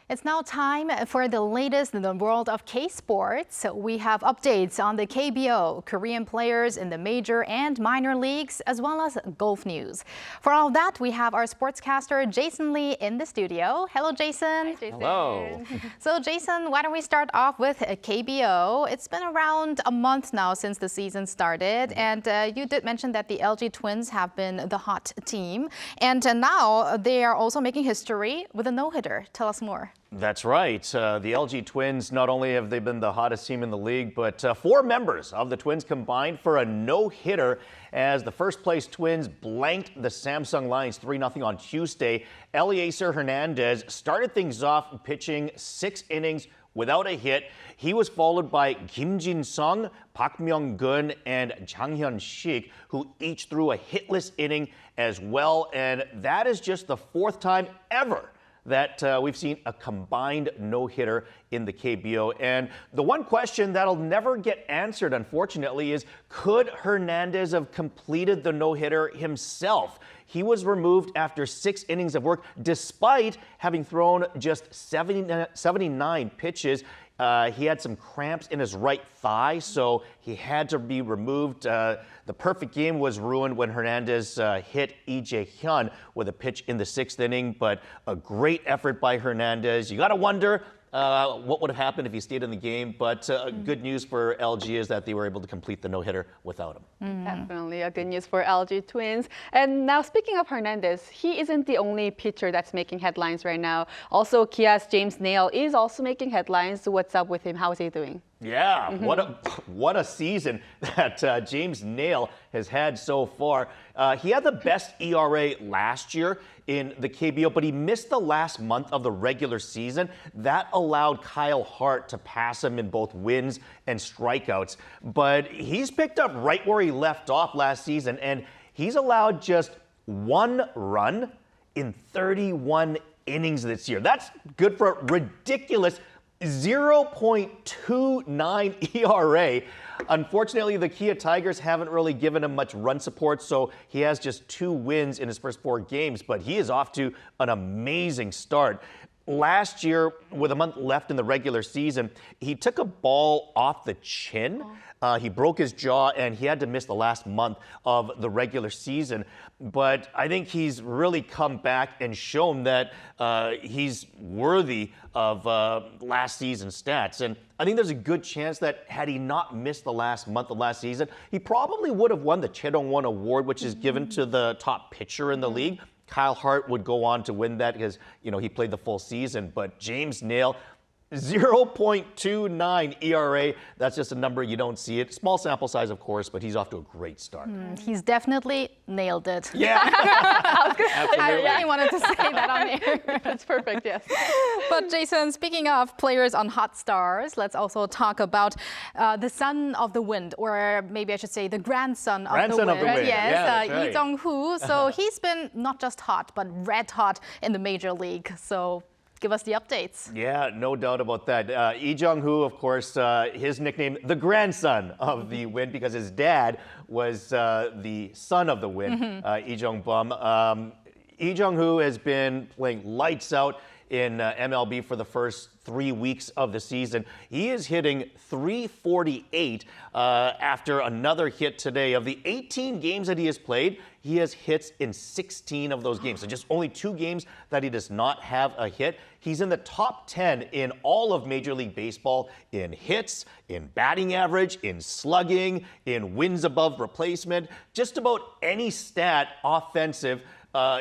It's now time for the latest in the world of K-sports. We have updates on the KBO, Korean players in the major and minor leagues, as well as golf news. For all of that, we have our sportscaster Jason Lee in the studio. Hello, Jason. Hi, Jason. Hello. So, Jason, why don't we start off with KBO? It's been around a month now since the season started, and you did mention that the LG Twins have been the hot team, and now they are also making history with a no-hitter. Tell us more. That's right. The LG Twins, not only have they been the hottest team in the league, but 4 members of the Twins combined for a no-hitter as the first-place Twins blanked the Samsung Lions 3-0 on Tuesday. Elieser Hernandez started things off pitching 6 innings without a hit. He was followed by Kim Jin-Sung, Myung-Geun and Jang Hyun-Sik, who each threw a hitless inning as well. And that is just the 4th time ever that we've seen a combined no-hitter in the KBO. And the one question that'll never get answered, unfortunately, is could Hernandez have completed the no-hitter himself? He was removed after 6 innings of work, despite having thrown just 79 pitches. He had some cramps in his right thigh, so he had to be removed. The perfect game was ruined when Hernandez hit Hyun with a pitch in the 6th inning, but a great effort by Hernandez. You got to wonder what would have happened if he stayed in the game, but good news for LG is that they were able to complete the no-hitter without him. Definitely a good news for LG Twins. And now speaking of Hernandez, he isn't the only pitcher that's making headlines right now. Also, Kia's James Nail is also making headlines. So what's up with him? How is he doing? Yeah, what a season that James Nail has had so far. He had the best ERA last year in the KBO, but he missed the last month of the regular season. That allowed Kyle Hart to pass him in both wins and strikeouts. But he's picked up right where he left off last season, and he's allowed just 1 run in 31 innings this year. That's good for a ridiculous 0.29 ERA. Unfortunately, the Kia Tigers haven't really given him much run support, so he has just 2 wins in his first 4 games, but he is off to an amazing start. Last year, with a month left in the regular season, he took a ball off the chin. He broke his jaw, and he had to miss the last month of the regular season. But I think he's really come back and shown that he's worthy of last season's stats. And I think there's a good chance that had he not missed the last month of last season, he probably would have won the Chedong-won Award, which is given to the top pitcher in the league. Kyle Hart would go on to win that because, he played the full season. But James Nail, 0.29 ERA. That's just a number you don't see it. Small sample size, of course, but he's off to a great start. He's definitely nailed it. Yeah. I really wanted to say that on air. That's perfect, yes. But Jason, speaking of players on hot stars, let's also talk about the son of the wind, or maybe I should say the grandson of the wind. Yes, yeah, Lee Jung-hoo. So he's been not just hot, but red hot in the major league. So give us the updates. Yeah, no doubt about that. Lee Jung-hoo, of course, his nickname, the grandson of the Wind, because his dad was the son of the Wind, Lee Jung-bum. Lee Jung-hoo has been playing lights out in MLB for the first 3 weeks of the season. He is hitting .348 after another hit today. Of the 18 games that he has played, he has hits in 16 of those games. So just only 2 games that he does not have a hit. He's in the top 10 in all of Major League Baseball in hits, in batting average, in slugging, in wins above replacement. Just about any stat offensive,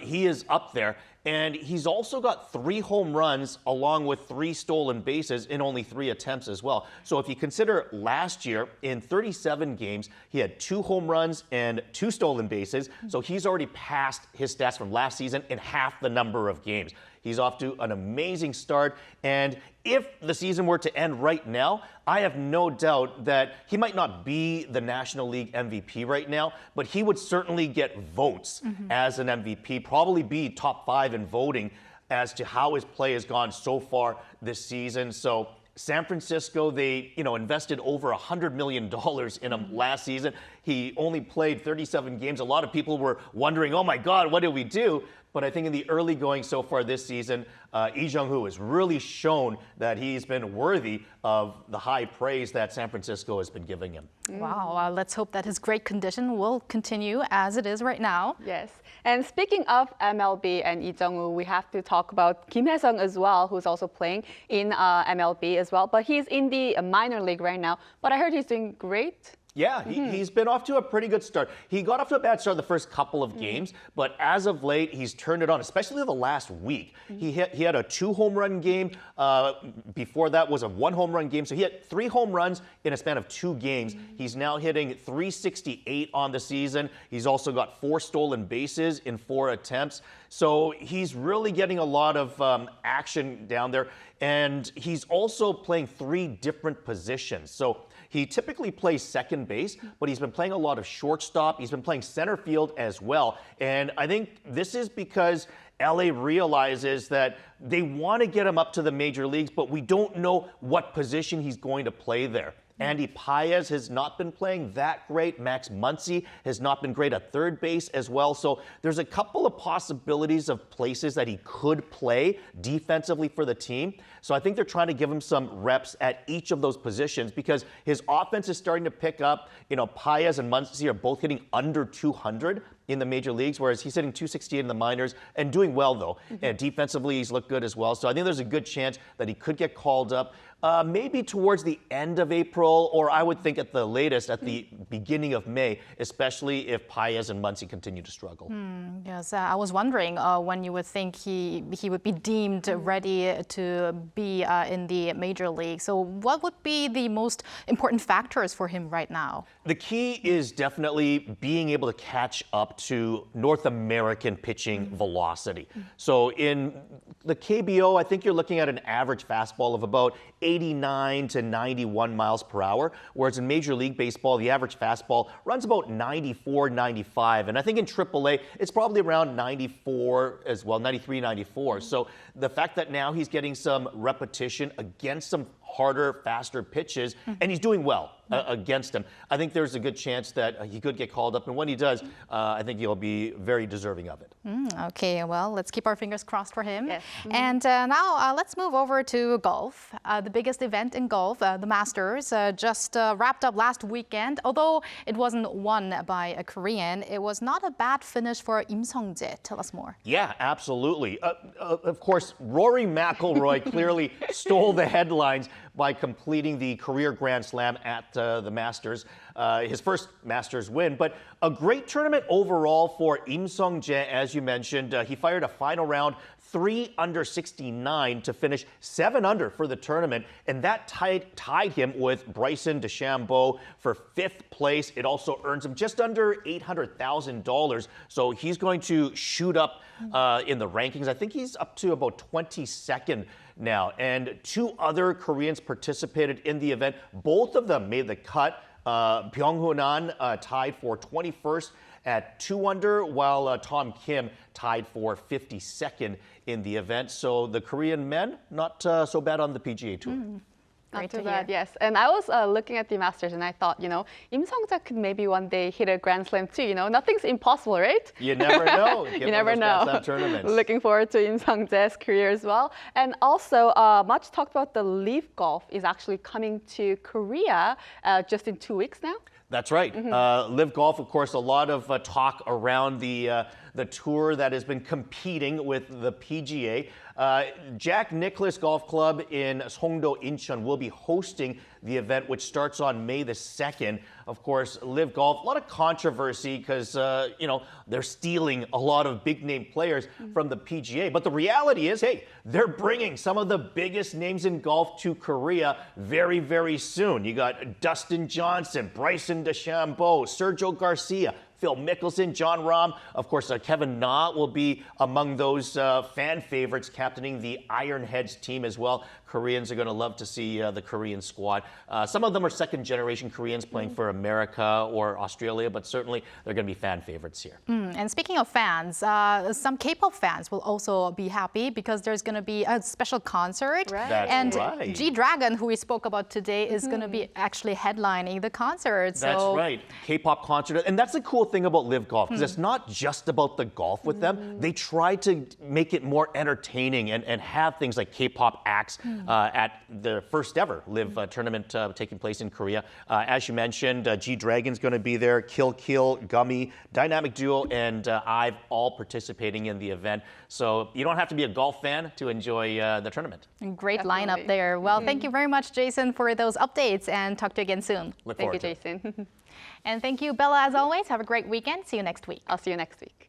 he is up there. And he's also got 3 home runs along with 3 stolen bases in only 3 attempts as well. So if you consider last year, in 37 games, he had 2 home runs and 2 stolen bases. So he's already passed his stats from last season in half the number of games. He's off to an amazing start. And if the season were to end right now, I have no doubt that he might not be the National League MVP right now, but he would certainly get votes as an MVP, probably be top 5 in voting as to how his play has gone so far this season. So San Francisco, they invested over $100 million in him last season. He only played 37 games. A lot of people were wondering, oh my God, what did we do? But I think in the early going so far this season, Lee Jung-hoo has really shown that he's been worthy of the high praise that San Francisco has been giving him. Wow, let's hope that his great condition will continue as it is right now. Yes. And speaking of MLB and Lee Jung-woo, we have to talk about Kim Hae-sung as well, who's also playing in MLB as well. But he's in the minor league right now. But I heard he's doing great. Yeah, he's been off to a pretty good start. He got off to a bad start the first couple of games, but as of late, he's turned it on, especially the last week. He had a 2 home run game. Before that was a 1 home run game. So he had 3 home runs in a span of 2 games. He's now hitting .368 on the season. He's also got 4 stolen bases in 4 attempts. So he's really getting a lot of action down there. And he's also playing 3 different positions. So he typically plays second base, but he's been playing a lot of shortstop. He's been playing center field as well. And I think this is because LA realizes that they want to get him up to the major leagues, but we don't know what position he's going to play there. Andy Paez has not been playing that great. Max Muncy has not been great at third base as well. So there's a couple of possibilities of places that he could play defensively for the team. So I think they're trying to give him some reps at each of those positions because his offense is starting to pick up. You know, Paez and Muncy are both hitting under 200 in the major leagues, whereas he's hitting .268 in the minors and doing well, though. And defensively, he's looked good as well. So I think there's a good chance that he could get called up maybe towards the end of April, or I would think at the latest at the beginning of May, especially if Paez and Muncy continue to struggle. Yes, I was wondering when you would think he would be deemed ready to be in the major league. So what would be the most important factors for him right now? The key is definitely being able to catch up to North American pitching velocity. So in the KBO, I think you're looking at an average fastball of about 89 to 91 miles per hour, whereas in Major League Baseball, the average fastball runs about 94, 95. And I think in AAA, it's probably around 94 as well, 93, 94. So the fact that now he's getting some repetition against some harder, faster pitches, and he's doing well against him, I think there's a good chance that he could get called up. And when he does, I think he'll be very deserving of it. Okay, well, let's keep our fingers crossed for him. Yes. And now let's move over to golf. The biggest event in golf, the Masters, just wrapped up last weekend. Although it wasn't won by a Korean, it was not a bad finish for Im Sung-jae. Tell us more. Yeah, absolutely. Of course, Rory McIlroy clearly stole the headlines by completing the career Grand Slam at the Masters, his first Masters win. But a great tournament overall for Im Sung-jae, as you mentioned. He fired a final round 3 under 69 to finish 7 under for the tournament, and that tied him with Bryson DeChambeau for 5th place. It also earns him just under $800,000, so he's going to shoot up in the rankings. I think he's up to about 22nd now, and 2 other Koreans participated in the event. Both of them made the cut. Byung-Hun tied for 21st at 2 under, while Tom Kim tied for 52nd in the event. So the Korean men, not so bad on the PGA Tour. Not too bad, yes. And I was looking at the Masters and I thought, you know, Im Sung-jae could maybe one day hit a Grand Slam too. You know, nothing's impossible, right? You never know. You never know. Grand Slam tournaments. Looking forward to Im Sung-jae's career as well. And also, much talked about the Leaf Golf is actually coming to Korea just in 2 weeks now. That's right. Live Golf, of course, a lot of talk around the tour that has been competing with the PGA. Jack Nicklaus Golf Club in Songdo, Incheon will be hosting the event, which starts on May the 2nd. Of course, Live Golf, a lot of controversy because, you know, they're stealing a lot of big-name players from the PGA. But the reality is, hey, they're bringing some of the biggest names in golf to Korea very, very soon. You got Dustin Johnson, Bryson DeChambeau, Sergio Garcia, Phil Mickelson, John Rahm. Of course, Kevin Na will be among those fan favorites captaining the Ironheads team as well. Koreans are going to love to see the Korean squad. Some of them are second-generation Koreans playing for America or Australia, but certainly they're going to be fan favorites here. And speaking of fans, some K-pop fans will also be happy because there's going to be a special concert. Right. That's and right. G-Dragon, who we spoke about today, is going to be actually headlining the concert. That's right. K-pop concert. And that's the cool thing about Live Golf, because it's not just about the golf with them. They try to make it more entertaining and have things like K-pop acts at the first ever Live tournament taking place in Korea. As you mentioned, G-Dragon's going to be there, Kill Kill, Gummy, Dynamic Duo, and IVE all participating in the event. So you don't have to be a golf fan to enjoy the tournament. Great Definitely. lineup there. Well, thank you very much, Jason, for those updates, and talk to you again soon. Look Thank forward you, to it. Jason. And thank you, Bella, as always. Have a great weekend. See you next week. I'll see you next week.